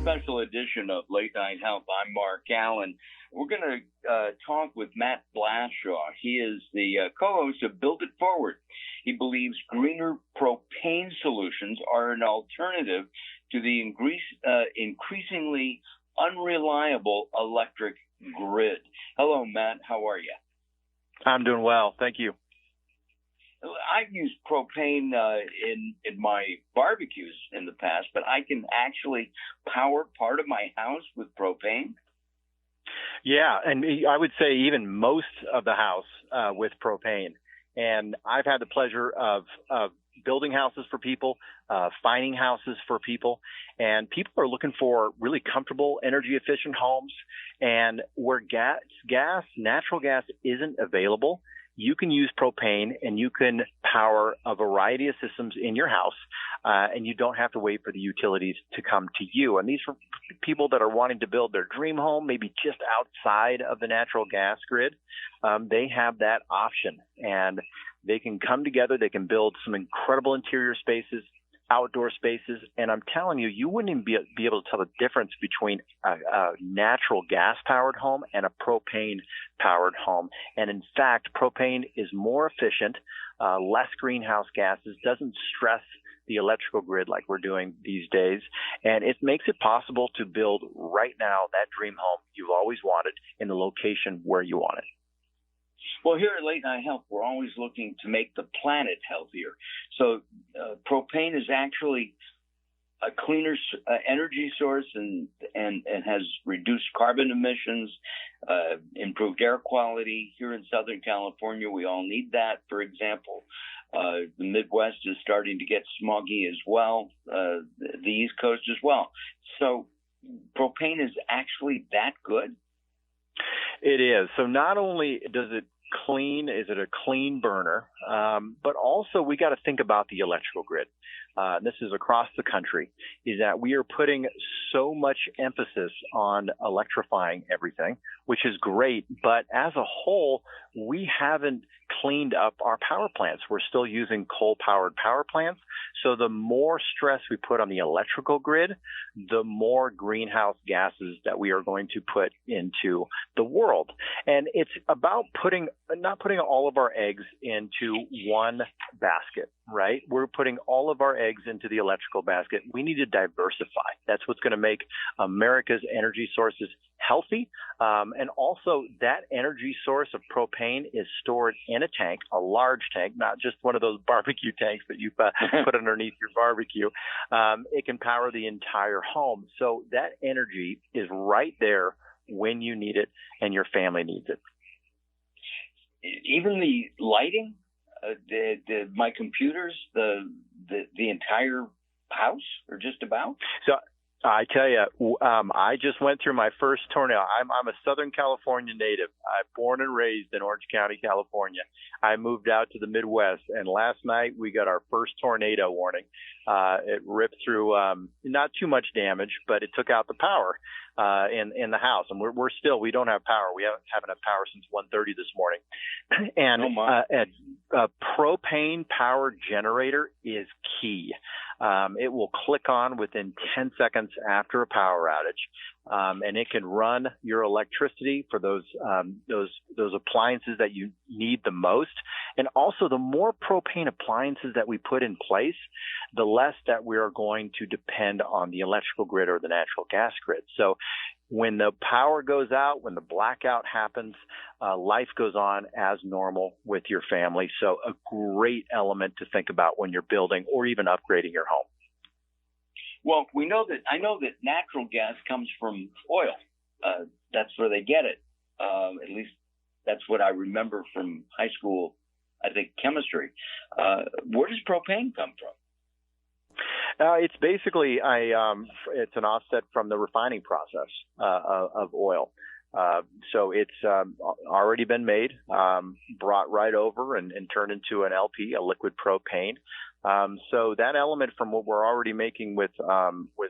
special edition of Late Night Health. I'm Mark Allen. We're going to talk with Matt Blashaw. He is the co-host of Build It Forward. He believes greener propane solutions are an alternative to the increasingly unreliable electric grid. Hello, Matt. How are you? I'm doing well. Thank you. I've used propane in my barbecues in the past, but I can actually power part of my house with propane. Yeah, and I would say even most of the house with propane. And I've had the pleasure of building houses for people, finding houses for people, and people are looking for really comfortable, energy-efficient homes. And where natural gas isn't available, you can use propane and you can power a variety of systems in your house, and you don't have to wait for the utilities to come to you. And these are people that are wanting to build their dream home, maybe just outside of the natural gas grid. They have that option, and they can come together. They can build some incredible interior spaces, outdoor spaces, and I'm telling you, you wouldn't even be able to tell the difference between a natural gas-powered home and a propane-powered home. And in fact, propane is more efficient, less greenhouse gases, doesn't stress the electrical grid like we're doing these days, and it makes it possible to build right now that dream home you've always wanted in the location where you want it. Well, here at Late Night Health, we're always looking to make the planet healthier. So propane is actually a cleaner energy source and has reduced carbon emissions, improved air quality. Here in Southern California, we all need that, for example. The Midwest is starting to get smoggy as well, the East Coast as well. So propane is actually that good? It is. So not only does it is it a clean burner, but also we got to think about the electrical grid. This is across the country, is that we are putting so much emphasis on electrifying everything, which is great. But as a whole, we haven't cleaned up our power plants. We're still using coal-powered power plants. So the more stress we put on the electrical grid, the more greenhouse gases that we are going to put into the world. And it's about not putting all of our eggs into one basket, right? We're putting all of our eggs into the electrical basket. We need to diversify. That's what's going to make America's energy sources healthy. And also that energy source of propane is stored in a tank, a large tank, not just one of those barbecue tanks that you put underneath your barbecue. It can power the entire home. So that energy is right there when you need it and your family needs it. Even the lighting, my computers, the entire house, or just about? So I tell you, I just went through my first tornado. I'm a Southern California native. I'm born and raised in Orange County, California. I moved out to the Midwest, and last night we got our first tornado warning. It ripped through not too much damage, but it took out the power in the house, and we don't have power. We haven't had power since 1:30 this morning. And a propane powered generator is key. It will click on within 10 seconds after a power outage, and it can run your electricity for those appliances that you need the most. And also, the more propane appliances that we put in place, the less that we are going to depend on the electrical grid or the natural gas grid. So when the power goes out, when the blackout happens, life goes on as normal with your family. So a great element to think about when you're building or even upgrading your home. Well, I know that natural gas comes from oil. That's where they get it. At least that's what I remember from high school, I think, chemistry. Where does propane come from? It's basically it's an offset from the refining process of oil. So it's already been made, brought right over and turned into an LP, a liquid propane. So that element from what we're already making with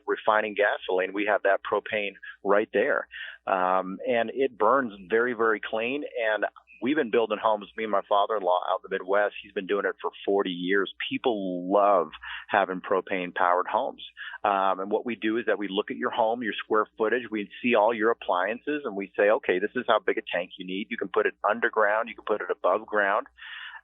refining gasoline, we have that propane right there. And it burns very, very clean. And we've been building homes, me and my father-in-law out in the Midwest. He's been doing it for 40 years. People love having propane-powered homes. And what we do is that we look at your home, your square footage, we see all your appliances, and we say, okay, this is how big a tank you need. You can put it underground, you can put it above ground,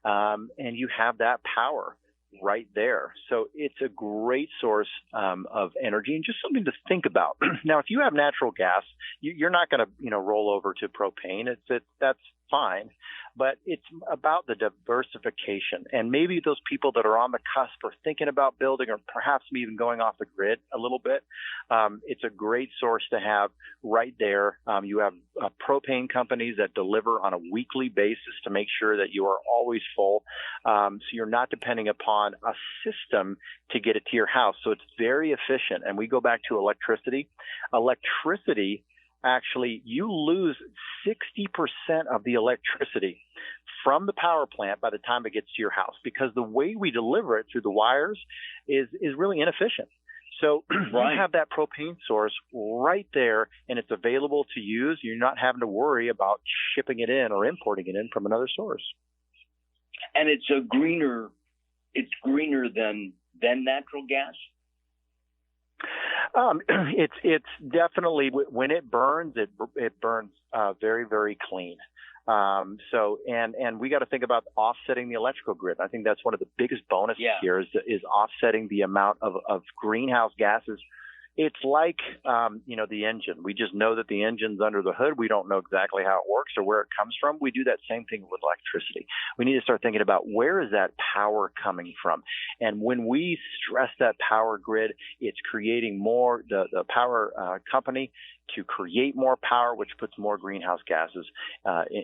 and you have that power right there. So it's a great source of energy and just something to think about. Now, if you have natural gas, you're not going to, roll over to propane. That's fine. But it's about the diversification. And maybe those people that are on the cusp are thinking about building or perhaps even going off the grid a little bit. It's a great source to have right there. You have propane companies that deliver on a weekly basis to make sure that you are always full. So you're not depending upon a system to get it to your house. So it's very efficient. And we go back to electricity. Actually, you lose 60% of the electricity from the power plant by the time it gets to your house because the way we deliver it through the wires is really inefficient. So right. You have that propane source right there, and it's available to use. You're not having to worry about shipping it in or importing it in from another source. And it's greener than natural gas. It's definitely, when it burns, it burns very, very clean. And we got to think about offsetting the electrical grid. I think that's one of the biggest bonuses here is offsetting the amount of greenhouse gases. It's like, the engine. We just know that the engine's under the hood. We don't know exactly how it works or where it comes from. We do that same thing with electricity. We need to start thinking about where is that power coming from? And when we stress that power grid, it's creating more, the power company to create more power, which puts more greenhouse gases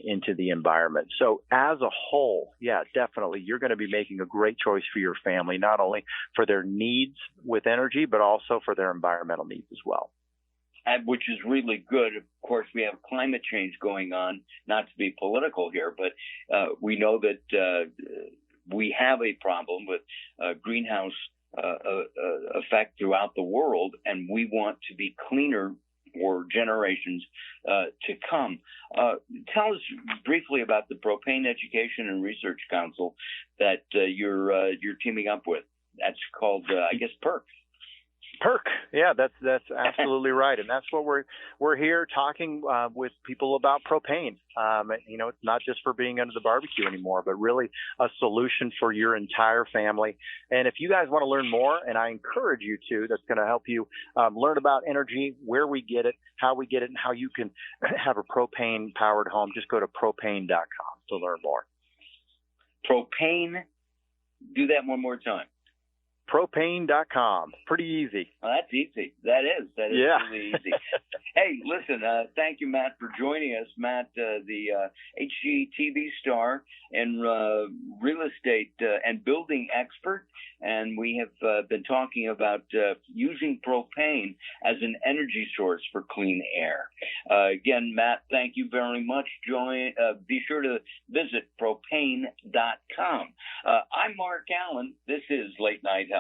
into the environment. So as a whole, definitely, you're going to be making a great choice for your family, not only for their needs with energy, but also for their environmental needs as well. Which is really good. Of course, we have climate change going on, not to be political here, but we know that we have a problem with greenhouse effect throughout the world, and we want to be cleaner for generations to come. Tell us briefly about the Propane Education and Research Council that you're teaming up with. That's called, PERC. PERC, yeah, that's absolutely right, and that's what we're here talking with people about propane. It's not just for being under the barbecue anymore, but really a solution for your entire family. And if you guys want to learn more, and I encourage you to, that's going to help you learn about energy, where we get it, how we get it, and how you can have a propane-powered home. Just go to propane.com to learn more. Propane. Do that one more time. Propane.com. Pretty easy. Oh, that's easy. That is really easy. Hey, listen, thank you, Matt, for joining us. Matt, the HGTV star and real estate and building expert. And we have been talking about using propane as an energy source for clean air. Again, Matt, thank you very much. Be sure to visit propane.com. I'm Mark Allen. This is Late Night Health.